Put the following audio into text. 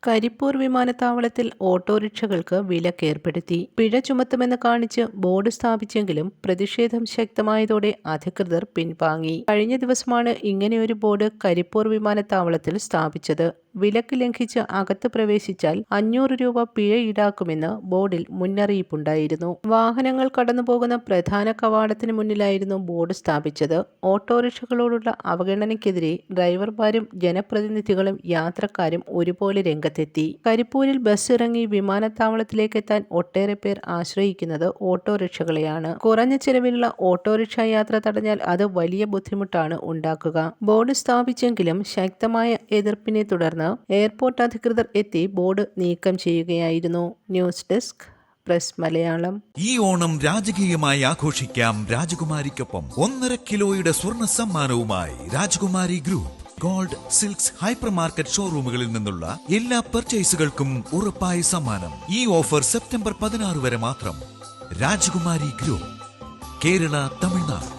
കരിപ്പൂർ വിമാനത്താവളത്തിൽ ഓട്ടോറിക്ഷകൾക്ക് വിലക്കേർപ്പെടുത്തി. പിഴ ചുമത്തുമെന്ന് കാണിച്ച് ബോർഡ് സ്ഥാപിച്ചെങ്കിലും പ്രതിഷേധം ശക്തമായതോടെ അധികൃതർ പിൻവാങ്ങി. കഴിഞ്ഞ ദിവസമാണ് ഇങ്ങനെയൊരു ബോർഡ് കരിപ്പൂർ വിമാനത്താവളത്തിൽ സ്ഥാപിച്ചത്. വിലക്ക് ലംഘിച്ച് അകത്ത് പ്രവേശിച്ചാൽ 500 രൂപ പിഴ ഈടാക്കുമെന്ന് ബോർഡിൽ മുന്നറിയിപ്പുണ്ടായിരുന്നു. വാഹനങ്ങൾ കടന്നുപോകുന്ന പ്രധാന കവാടത്തിന് മുന്നിലായിരുന്നു ബോർഡ് സ്ഥാപിച്ചത്. ഓട്ടോറിക്ഷകളോടുള്ള അവഗണനയ്ക്കെതിരെ ഡ്രൈവർമാരും ജനപ്രതിനിധികളും യാത്രക്കാരും ഒരുപോലെ രംഗത്തെത്തി. കരിപ്പൂരിൽ ബസ് ഇറങ്ങി വിമാനത്താവളത്തിലേക്കെത്താൻ ഒട്ടേറെ പേർ ആശ്രയിക്കുന്നത് ഓട്ടോറിക്ഷകളെയാണ്. കുറഞ്ഞ ചെലവിലുള്ള ഓട്ടോറിക്ഷ യാത്ര തടഞ്ഞാൽ അത് വലിയ ബുദ്ധിമുട്ടാണ് ഉണ്ടാക്കുക. ബോർഡ് സ്ഥാപിച്ചെങ്കിലും ശക്തമായ എതിർപ്പിനെ തുടർന്ന് എയർപോർട്ട് അധികൃതർ എത്തി ബോർഡ് നീക്കം ചെയ്യുകയായിരുന്നു. News desk press Malayalam. ഈ ഓണം രാജകീയമായി ആഘോഷിക്കാം രാജകുമാരിക്കൊപ്പം. 1.5 കിലോയുടെ സ്വർണ്ണ സമ്മാനവുമായി Rajakumari group gold silks hyper market ഷോറൂമുകളിൽ നിന്നുള്ള എല്ലാ പർച്ചേസുകൾക്കും ഉറപ്പായ സമ്മാനം. ഈ ഓഫർ സെപ്റ്റംബർ 16 വരെ മാത്രം. രാജകുമാരി ഗ്രൂപ്പ്, കേരള, തമിഴ്നാട്.